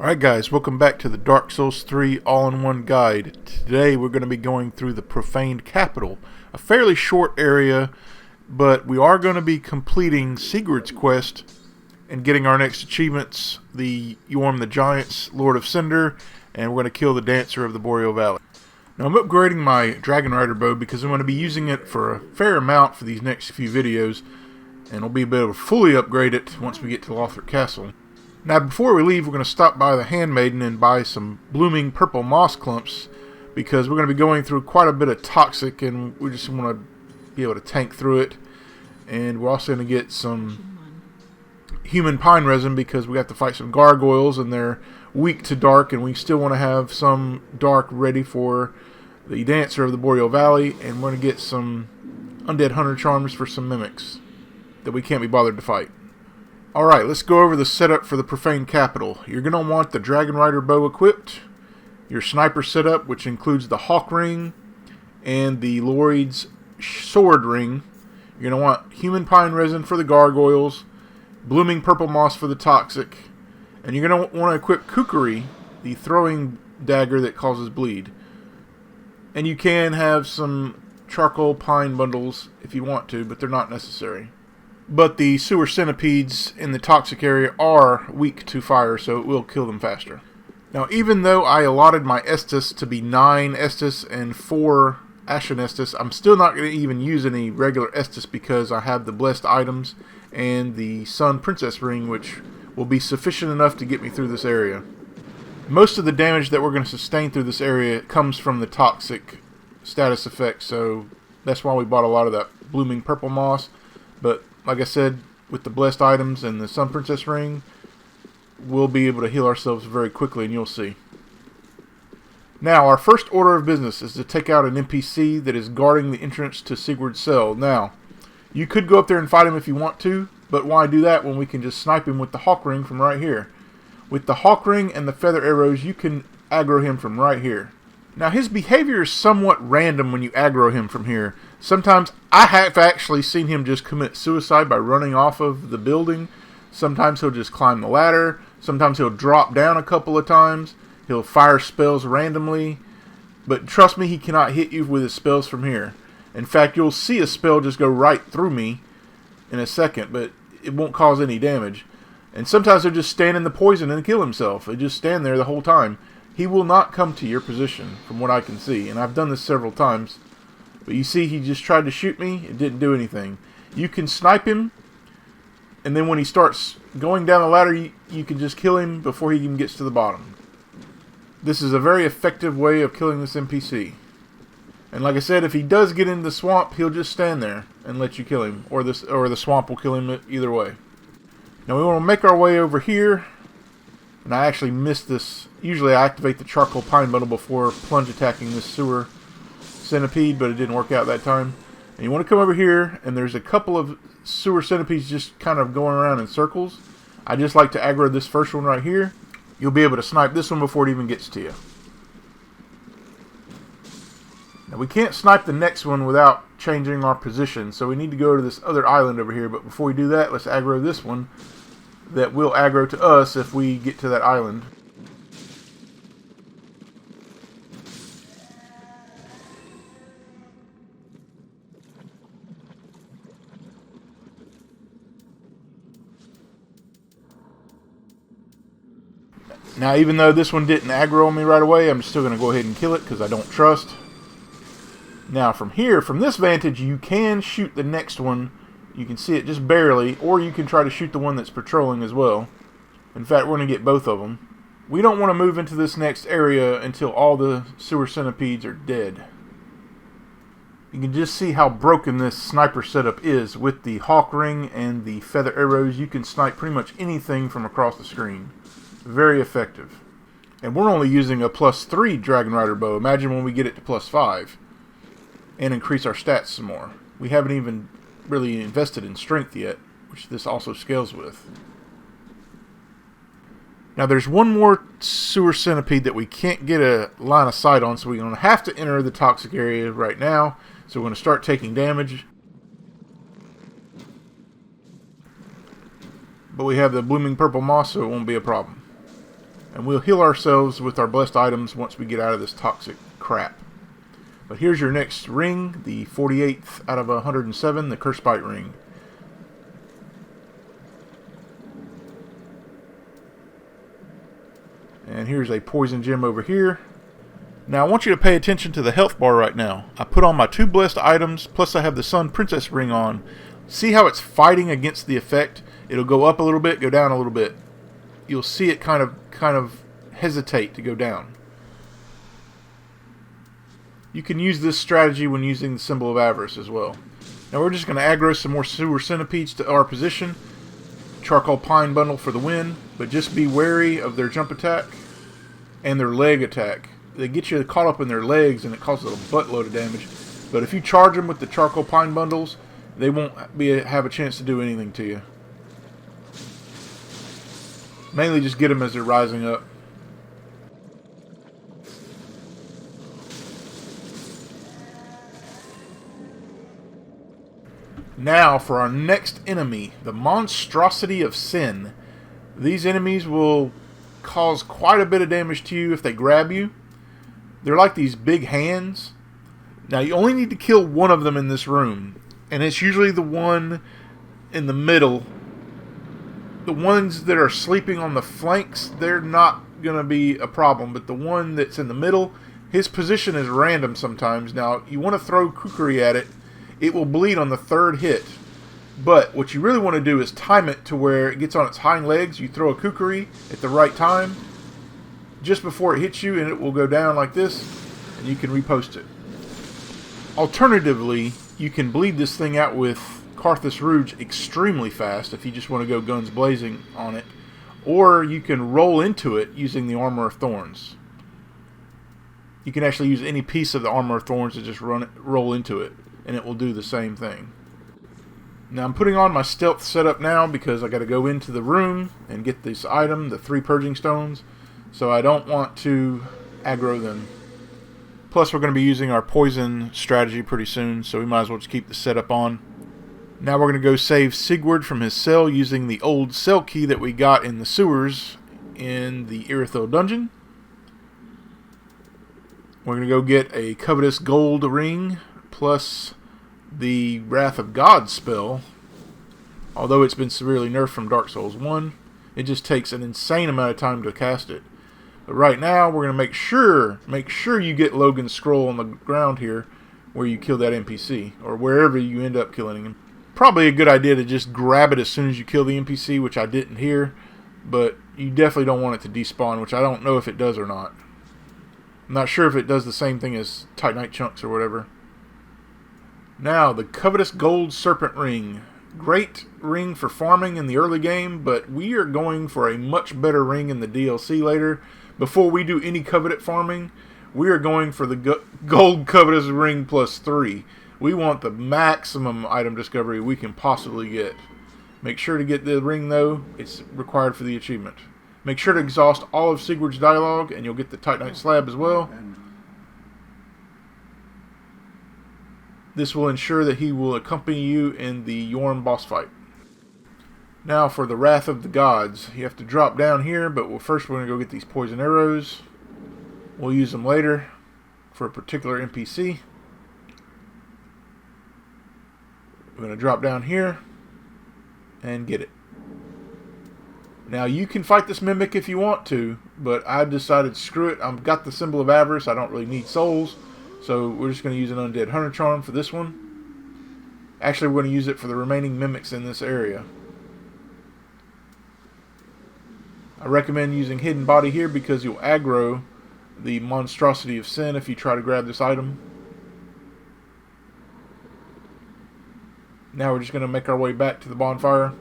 Alright guys, welcome back to the Dark Souls 3 all-in-one guide. Today we're going to be going through the Profamed Capital. A fairly short area, but we are going to be completing Sigurd's quest and getting our next achievements, the Yorm the Giant's Lord of Cinder, and we're going to kill the Dancer of the Boreal Valley. Now I'm upgrading my Dragon Rider bow because I'm going to be using it for a fair amount for these next few videos, and we'll be able to fully upgrade it once we get to Lothric Castle. Now before we leave, we're going to stop by the Handmaiden and buy some blooming purple moss clumps because we're going to be going through quite a bit of toxic and we just want to be able to tank through it. And we're also going to get some human pine resin because we have to fight some gargoyles and they're weak to dark, and we still want to have some dark ready for the Dancer of the Boreal Valley, and we're going to get some undead hunter charms for some mimics that we can't be bothered to fight. Alright, let's go over the setup for the Profamed Capital. You're going to want the Dragon Rider bow equipped, your sniper setup, which includes the Hawk Ring and the Lloyd's Sword Ring. You're going to want human pine resin for the gargoyles, blooming purple moss for the toxic, and you're going to want to equip Kukuri, the throwing dagger that causes bleed. And you can have some charcoal pine bundles if you want to, but they're not necessary. But the sewer centipedes in the toxic area are weak to fire, so it will kill them faster. Now, even though I allotted my Estus to be 9 Estus and 4 Ashen Estus, I'm still not going to even use any regular Estus because I have the blessed items and the Sun Princess Ring, which will be sufficient enough to get me through this area. Most of the damage that we're going to sustain through this area comes from the toxic status effect, so that's why we bought a lot of that blooming purple moss. But like I said, with the blessed items and the Sun Princess Ring, we'll be able to heal ourselves very quickly, and you'll see. Now, our first order of business is to take out an NPC that is guarding the entrance to Sigurd's cell. Now, you could go up there and fight him if you want to, but why do that when we can just snipe him with the Hawk Ring from right here? With the Hawk Ring and the Feather Arrows, you can aggro him from right here. Now, his behavior is somewhat random when you aggro him from here. Sometimes I have actually seen him just commit suicide by running off of the building. Sometimes he'll just climb the ladder. Sometimes he'll drop down a couple of times. He'll fire spells randomly. But trust me, he cannot hit you with his spells from here. In fact, you'll see a spell just go right through me in a second, but it won't cause any damage. And sometimes he'll just stand in the poison and kill himself. He'll just stand there the whole time. He will not come to your position, from what I can see. And I've done this several times. But you see, he just tried to shoot me. It didn't do anything. You can snipe him. And then when he starts going down the ladder, you can just kill him before he even gets to the bottom. This is a very effective way of killing this NPC. And like I said, if he does get into the swamp, he'll just stand there and let you kill him. Or the swamp will kill him either way. Now we want to make our way over here. And I actually missed this. Usually I activate the charcoal pine bundle before plunge attacking this sewer centipede, but it didn't work out that time. And you want to come over here, and there's a couple of sewer centipedes just kind of going around in circles. I just like to aggro this first one right here. You'll be able to snipe this one before it even gets to you. Now we can't snipe the next one without changing our position, so we need to go to this other island over here. But before we do that, let's aggro this one that will aggro to us if we get to that island. Now, even though this one didn't aggro on me right away, I'm still going to go ahead and kill it because I don't trust. Now, from here, from this vantage, you can shoot the next one. You can see it just barely, or you can try to shoot the one that's patrolling as well. In fact, we're going to get both of them. We don't want to move into this next area until all the sewer centipedes are dead. You can just see how broken this sniper setup is. With the Hawk Ring and the Feather Arrows, you can snipe pretty much anything from across the screen. Very effective. And we're only using a +3 Dragon Rider bow. Imagine when we get it to +5 and increase our stats some more. We haven't even really invested in strength yet, which this also scales with. Now there's one more sewer centipede that we can't get a line of sight on, so we're going to have to enter the toxic area right now. So we're going to start taking damage. But we have the blooming purple moss, so it won't be a problem. And we'll heal ourselves with our blessed items once we get out of this toxic crap. But here's your next ring, the 48th out of 107, the Curse Bite ring. And here's a poison gem over here. Now I want you to pay attention to the health bar right now. I put on my 2 blessed items, plus I have the Sun Princess ring on. See how it's fighting against the effect? It'll go up a little bit, go down a little bit. You'll see it kind of hesitate to go down. You can use this strategy when using the Symbol of Avarice as well. Now we're just going to aggro some more sewer centipedes to our position. Charcoal Pine Bundle for the win, but just be wary of their jump attack and their leg attack. They get you caught up in their legs and it causes a buttload of damage. But if you charge them with the Charcoal Pine Bundles, they won't have a chance to do anything to you. Mainly just get them as they're rising up. Now for our next enemy, the Monstrosity of Sin. These enemies will cause quite a bit of damage to you if they grab you. They're like these big hands. Now you only need to kill one of them in this room, and it's usually the one in the middle. The ones that are sleeping on the flanks, they're not going to be a problem, but the one that's in the middle, his position is random sometimes. Now you want to throw kukri at it. It will bleed on the 3rd hit. But what you really want to do is time it to where it gets on its hind legs. You throw a kukri at the right time, just before it hits you, and it will go down like this, and you can repost it. Alternatively, you can bleed this thing out with Karthus Rouge extremely fast if you just want to go guns blazing on it. Or you can roll into it using the Armor of Thorns. You can actually use any piece of the Armor of Thorns to just roll into it, and it will do the same thing. Now I'm putting on my stealth setup now because I got to go into the room and get this item, the 3 purging stones, so I don't want to aggro them. Plus we're going to be using our poison strategy pretty soon, so we might as well just keep the setup on. Now we're going to go save Sigurd from his cell using the old cell key that we got in the sewers in the Irithyll dungeon. We're going to go get a Covetous Gold ring plus the Wrath of God spell. Although it's been severely nerfed from Dark Souls 1, it just takes an insane amount of time to cast it. But right now we're going to make sure you get Logan's scroll on the ground here where you kill that NPC, or wherever you end up killing him. Probably a good idea to just grab it as soon as you kill the NPC, which I didn't here, but you definitely don't want it to despawn, which I don't know if it does or not. I'm not sure if it does the same thing as Titanite chunks or whatever. Now, the Covetous Gold Serpent Ring. Great ring for farming in the early game, but we are going for a much better ring in the DLC later. Before we do any coveted farming, we are going for the Gold Covetous Ring plus 3. We want the maximum item discovery we can possibly get. Make sure to get the ring though, it's required for the achievement. Make sure to exhaust all of Sigurd's dialogue and you'll get the Titanite slab as well. This will ensure that he will accompany you in the Yorm boss fight. Now for the Wrath of the Gods. You have to drop down here, but first we're going to go get these poison arrows. We'll use them later for a particular NPC. We're going to drop down here and get it. Now you can fight this Mimic if you want to, but I decided screw it. I've got the Symbol of Avarice. I don't really need souls. So we're just going to use an Undead Hunter Charm for this one. Actually, we're going to use it for the remaining mimics in this area. I recommend using Hidden Body here because you'll aggro the Monstrosity of Sin if you try to grab this item. Now we're just going to make our way back to the bonfire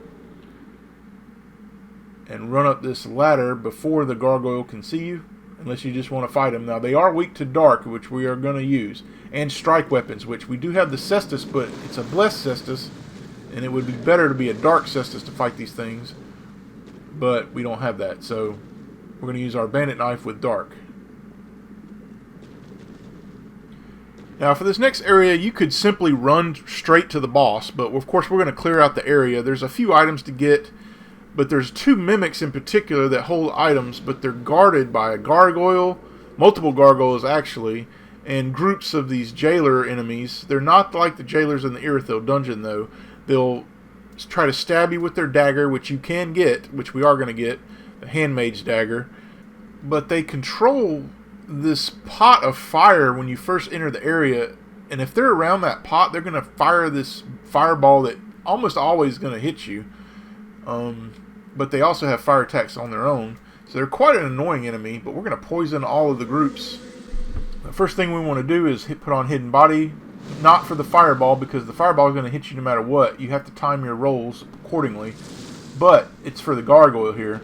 and run up this ladder before the gargoyle can see you. Unless you just want to fight them. Now, they are weak to dark, which we are going to use. And strike weapons, which we do have the Cestus, but it's a blessed Cestus. And it would be better to be a dark Cestus to fight these things. But we don't have that. So, we're going to use our bandit knife with dark. Now, for this next area, you could simply run straight to the boss. But, of course, we're going to clear out the area. There's a few items to get. But there's two mimics in particular that hold items, but they're guarded by a gargoyle, multiple gargoyles actually, and groups of these jailer enemies. They're not like the jailers in the Irithyll dungeon though. They'll try to stab you with their dagger, which you can get, which we are going to get, the handmaid's dagger. But they control this pot of fire when you first enter the area, and if they're around that pot, they're going to fire this fireball that almost always going to hit you. But they also have fire attacks on their own, so they're quite an annoying enemy. But we're going to poison all of the groups. The first thing we want to do is put on hidden body, not for the fireball, because the fireball is going to hit you no matter what. You have to time your rolls accordingly, but it's for the gargoyle here.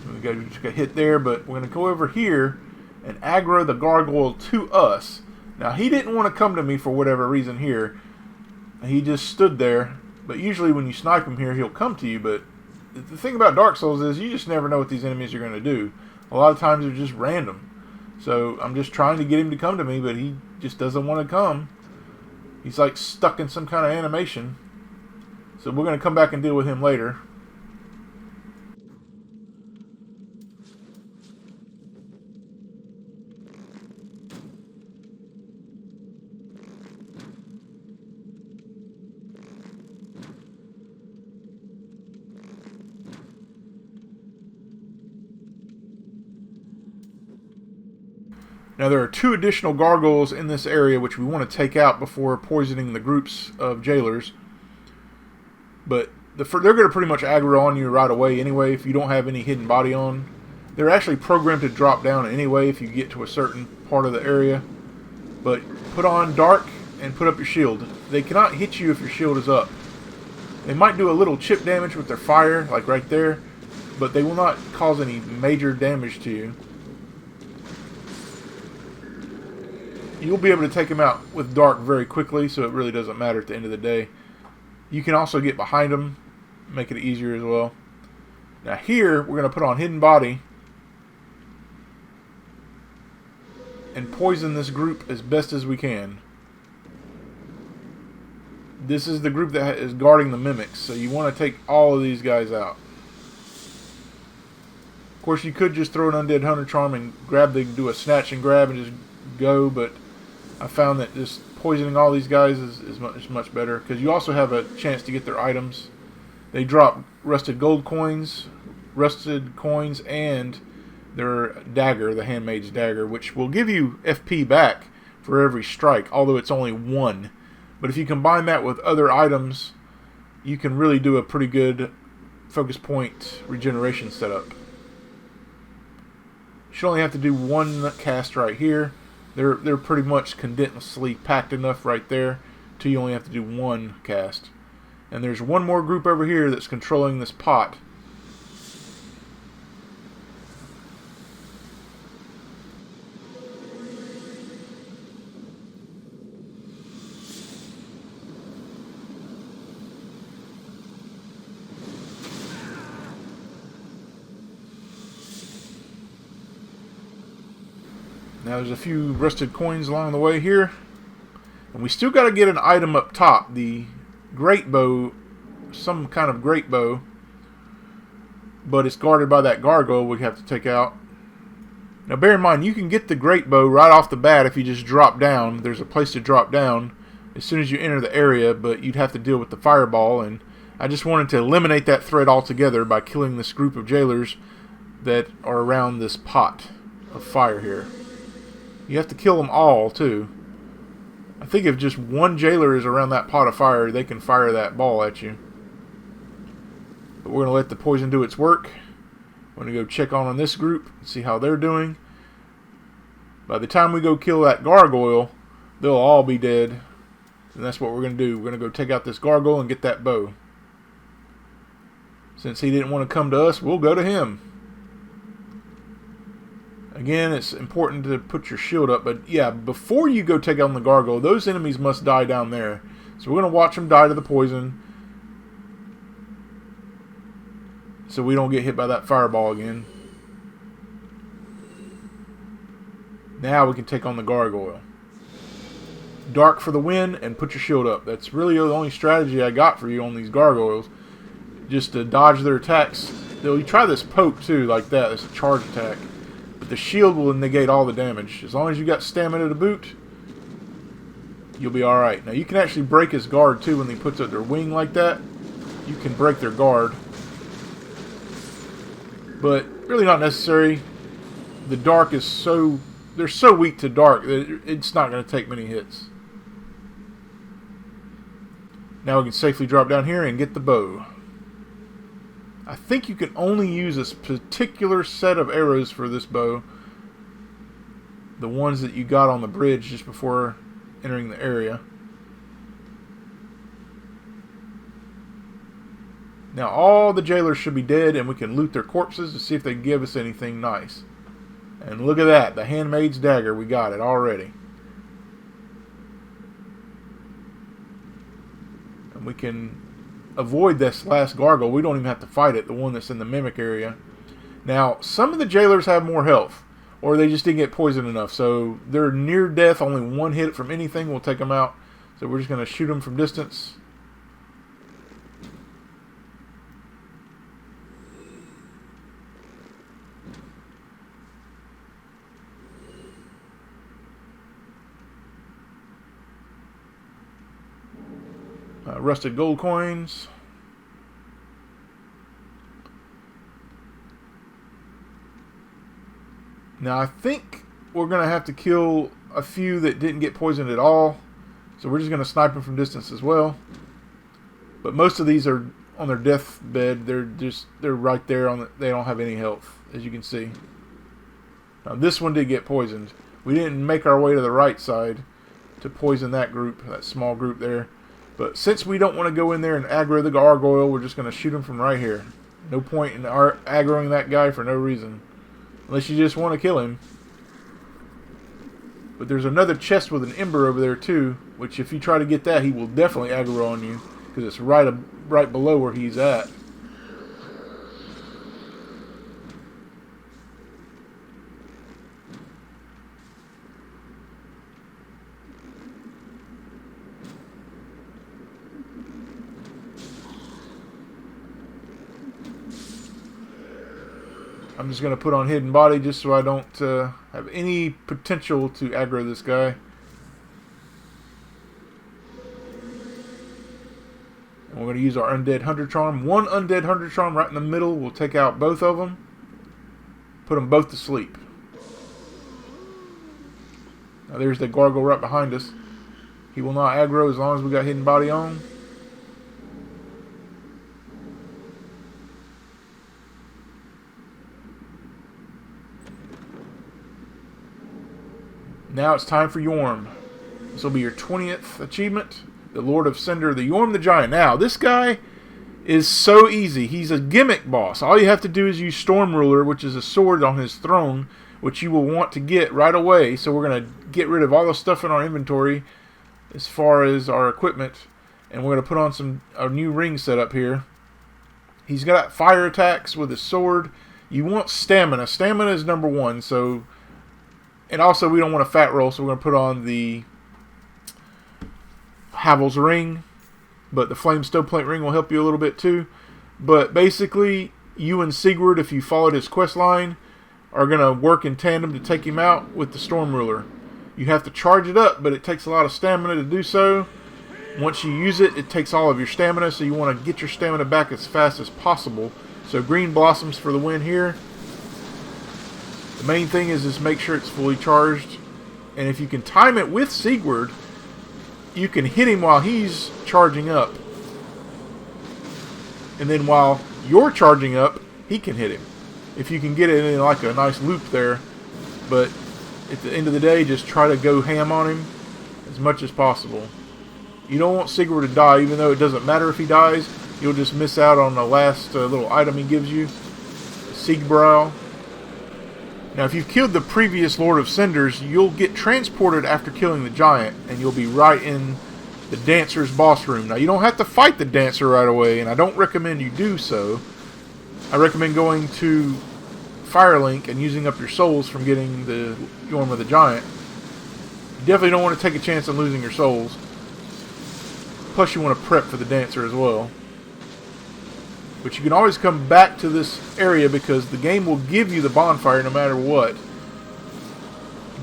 We just got hit there, but we're going to go over here and aggro the gargoyle to us. Now, he didn't want to come to me for whatever reason here. He just stood there. But usually when you snipe him here, he'll come to you. But the thing about Dark Souls is you just never know what these enemies are going to do. A lot of times they're just random. So I'm just trying to get him to come to me, but he just doesn't want to come. He's like stuck in some kind of animation. So we're going to come back and deal with him later. Now there are two additional gargoyles in this area which we want to take out before poisoning the groups of jailers. But they're going to pretty much aggro on you right away anyway if you don't have any hidden body on. They're actually programmed to drop down anyway if you get to a certain part of the area. But put on dark and put up your shield. They cannot hit you if your shield is up. They might do a little chip damage with their fire, like right there, but they will not cause any major damage to you. You'll be able to take them out with dark very quickly, so it really doesn't matter at the end of the day. You can also get behind them, make it easier as well. Now here, we're going to put on hidden body and poison this group as best as we can. This is the group that is guarding the mimics, so you want to take all of these guys out. Of course, you could just throw an undead hunter charm and do a snatch and grab and just go, but I found that just poisoning all these guys is much better, because you also have a chance to get their items. They drop rusted gold coins, and their dagger, the handmaid's dagger, which will give you FP back for every strike, although it's only 1. But if you combine that with other items, you can really do a pretty good focus point regeneration setup. You should only have to do 1 cast right here. They're pretty much condensely packed enough right there till you only have to do 1 cast. And there's one more group over here that's controlling this pot. Now there's a few rusted coins along the way here. And we still got to get an item up top. The great bow, some kind of great bow. But it's guarded by that gargoyle we have to take out. Now bear in mind, you can get the great bow right off the bat if you just drop down. There's a place to drop down as soon as you enter the area, but you'd have to deal with the fireball. And I just wanted to eliminate that threat altogether by killing this group of jailers that are around this pot of fire here. You have to kill them all, too. I think if just one jailer is around that pot of fire, they can fire that ball at you. But we're going to let the poison do its work. We're going to go check on this group and see how they're doing. By the time we go kill that gargoyle, they'll all be dead. And that's what we're going to do. We're going to go take out this gargoyle and get that bow. Since he didn't want to come to us, we'll go to him. Again, it's important to put your shield up, but yeah, before you go take on the gargoyle, those enemies must die down there. So we're going to watch them die to the poison, so we don't get hit by that fireball again. Now we can take on the gargoyle. Dark for the win, and put your shield up. That's really the only strategy I got for you on these gargoyles. Just to dodge their attacks. You try this poke too, like that. It's a charge attack. But the shield will negate all the damage. As long as you got stamina to boot, you'll be alright. Now you can actually break his guard too when he puts up their wing like that. You can break their guard. But really not necessary. The dark is so... They're so weak to dark that it's not going to take many hits. Now we can safely drop down here and get the bow. I think you can only use a particular set of arrows for this bow. The ones that you got on the bridge just before entering the area. Now all the jailers should be dead, and we can loot their corpses to see if they give us anything nice. And look at that, the handmaid's dagger, we got it already. And we can avoid this last gargoyle. We don't even have to fight it, the one that's in the mimic area. Now, some of the jailers have more health, or they just didn't get poisoned enough. So they're near death, only one hit from anything will take them out. So we're just going to shoot them from distance. Rusted gold coins. Now I think we're going to have to kill a few that didn't get poisoned at all. So we're just going to snipe them from distance as well. But most of these are on their deathbed. They're right there on they don't have any health, as you can see. Now this one did get poisoned. We didn't make our way to the right side to poison that group, that small group there. But since we don't want to go in there and aggro the gargoyle, we're just going to shoot him from right here. No point in aggroing that guy for no reason. Unless you just want to kill him. But there's another chest with an ember over there too, which if you try to get that, he will definitely aggro on you. Because it's right below where he's at. I'm just going to put on hidden body just so I don't have any potential to aggro this guy. And we're going to use our undead hunter charm. One undead hunter charm right in the middle will take out both of them. Put them both to sleep. Now there's the gargoyle right behind us. He will not aggro as long as we got hidden body on. Now it's time for Yorm. This will be your 20th achievement. The Lord of Cinder, the Yorm the Giant. Now, this guy is so easy. He's a gimmick boss. All you have to do is use Storm Ruler, which is a sword on his throne, which you will want to get right away. So we're going to get rid of all the stuff in our inventory as far as our equipment. And we're going to put on a new ring setup here. He's got fire attacks with his sword. You want stamina. Stamina is number one, so... And also, we don't want a fat roll, so we're going to put on the Havel's ring. But the Flame Stoveplate ring will help you a little bit too. But basically, you and Sigurd, if you followed his quest line, are going to work in tandem to take him out with the Storm Ruler. You have to charge it up, but it takes a lot of stamina to do so. Once you use it, it takes all of your stamina, so you want to get your stamina back as fast as possible. So green blossoms for the win here. The main thing is just make sure it's fully charged. And if you can time it with Sigurd, you can hit him while he's charging up. And then while you're charging up, he can hit him. If you can get it in like a nice loop there. But at the end of the day, just try to go ham on him as much as possible. You don't want Sigurd to die, even though it doesn't matter if he dies. You'll just miss out on the last little item he gives you. Siegbrow. Now, if you've killed the previous Lord of Cinders, you'll get transported after killing the giant, and you'll be right in the Dancer's boss room. Now, you don't have to fight the Dancer right away, and I don't recommend you do so. I recommend going to Firelink and using up your souls from getting the Yorm of the Giant. You definitely don't want to take a chance on losing your souls. Plus you want to prep for the dancer as well. But you can always come back to this area because the game will give you the bonfire no matter what.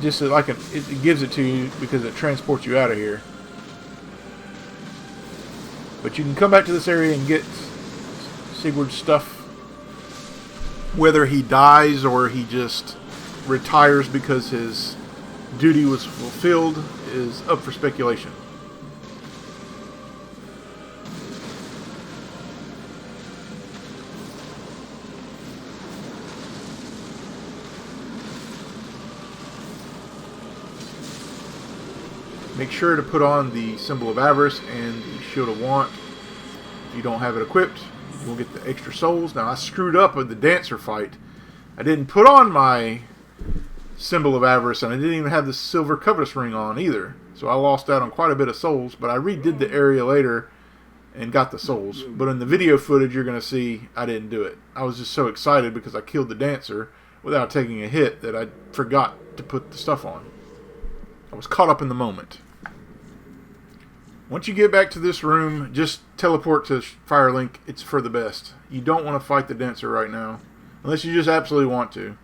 Just like it gives it to you because it transports you out of here. But you can come back to this area and get Sigurd's stuff. Whether he dies or he just retires because his duty was fulfilled is up for speculation. Make sure to put on the Symbol of Avarice and the Shield of Want. If you don't have it equipped, you'll get the extra souls. Now, I screwed up with the Dancer fight. I didn't put on my Symbol of Avarice, and I didn't even have the Silver Covetous Ring on either. So I lost out on quite a bit of souls, but I redid the area later and got the souls. But in the video footage, you're going to see I didn't do it. I was just so excited because I killed the Dancer without taking a hit that I forgot to put the stuff on. I was caught up in the moment. Once you get back to this room, just teleport to Firelink. It's for the best. You don't want to fight the Dancer right now, unless you just absolutely want to.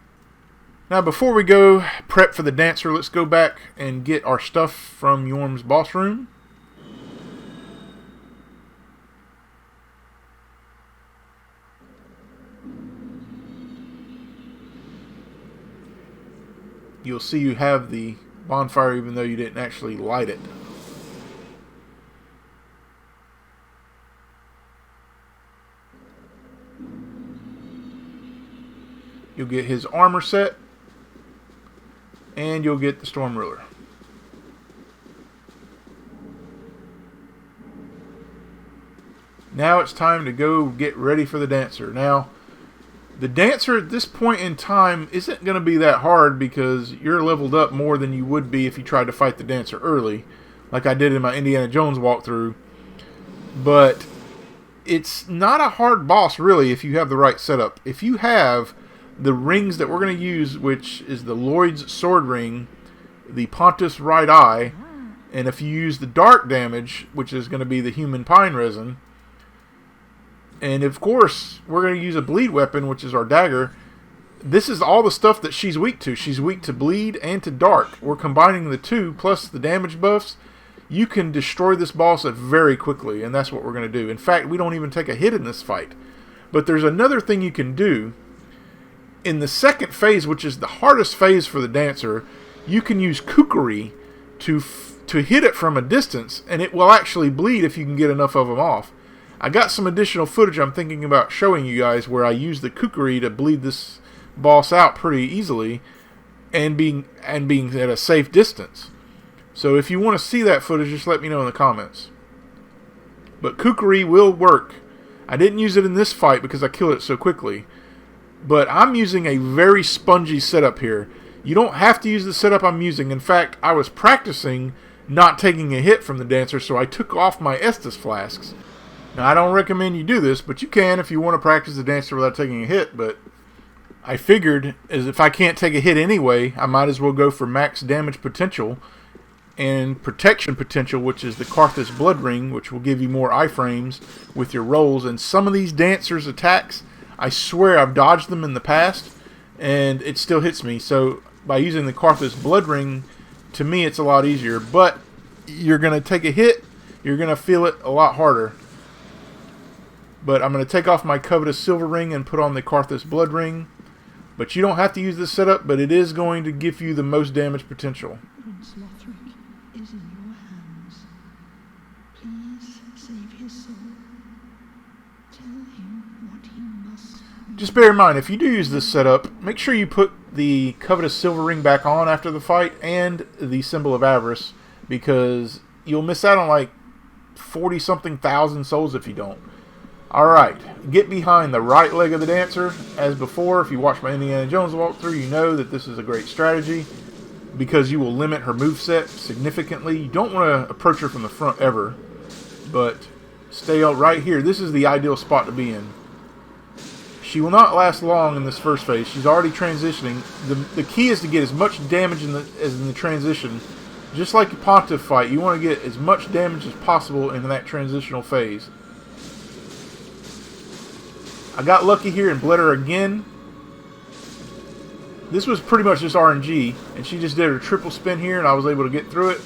Now, before we go prep for the Dancer, let's go back and get our stuff from Yorm's boss room. You'll see you have the bonfire even though you didn't actually light it. You'll get his armor set, and you'll get the Storm Ruler. Now it's time to go get ready for the Dancer. Now, the Dancer at this point in time isn't going to be that hard because you're leveled up more than you would be if you tried to fight the Dancer early, like I did in my Indiana Jones walkthrough. But it's not a hard boss, really, if you have the right setup. If you have the rings that we're going to use, which is the Lloyd's Sword Ring, the Pontus Right Eye, and if you use the dark damage, which is going to be the Human Pine Resin, and of course, we're going to use a bleed weapon, which is our dagger. This is all the stuff that she's weak to. She's weak to bleed and to dark. We're combining the two, plus the damage buffs. You can destroy this boss very quickly, and that's what we're going to do. In fact, we don't even take a hit in this fight. But there's another thing you can do. In the second phase, which is the hardest phase for the Dancer, you can use Kukri to hit it from a distance, and it will actually bleed if you can get enough of them off. I got some additional footage I'm thinking about showing you guys where I use the Kukri to bleed this boss out pretty easily and being at a safe distance. So if you want to see that footage, just let me know in the comments. But Kukri will work. I didn't use it in this fight because I killed it so quickly. But I'm using a very spongy setup here. You don't have to use the setup I'm using. In fact, I was practicing not taking a hit from the Dancer, so I took off my Estus flasks. Now, I don't recommend you do this, but you can if you want to practice the Dancer without taking a hit. But I figured, as if I can't take a hit anyway, I might as well go for max damage potential and protection potential, which is the Karthus Blood Ring, which will give you more iframes with your rolls. And some of these Dancer's attacks, I swear I've dodged them in the past, and it still hits me. So by using the Karthus Blood Ring, to me it's a lot easier. But you're going to take a hit, you're going to feel it a lot harder. But I'm going to take off my Covetous Silver Ring and put on the Karthus Blood Ring. But you don't have to use this setup, but it is going to give you the most damage potential. Prince Lothric is in your hands. Please save his soul. Tell him what he must do. Just bear in mind, if you do use this setup, make sure you put the Covetous Silver Ring back on after the fight and the Symbol of Avarice, because you'll miss out on like 40-something thousand souls if you don't. Alright, get behind the right leg of the Dancer. As before, if you watch my Indiana Jones walkthrough, you know that this is a great strategy because you will limit her moveset significantly. You don't want to approach her from the front ever, but stay out right here. This is the ideal spot to be in. She will not last long in this first phase. She's already transitioning. The key is to get as much damage as in the transition Just like a Pontiff fight, you want to get as much damage as possible in that transitional phase. I got lucky here and bled her again. This was pretty much just RNG, and she just did her triple spin here, and I was able to get through it.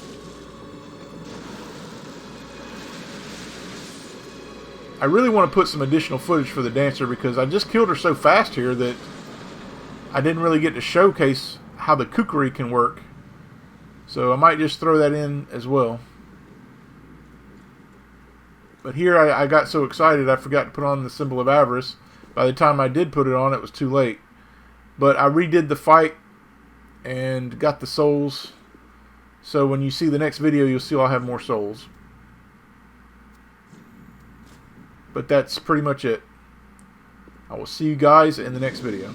I really want to put some additional footage for the dancer because I just killed her so fast here that I didn't really get to showcase how the kukri can work. So I might just throw that in as well. But here I got so excited I forgot to put on the symbol of avarice. By the time I did put it on, it was too late. But I redid the fight and got the souls. So when you see the next video, you'll see I'll have more souls. But that's pretty much it. I will see you guys in the next video.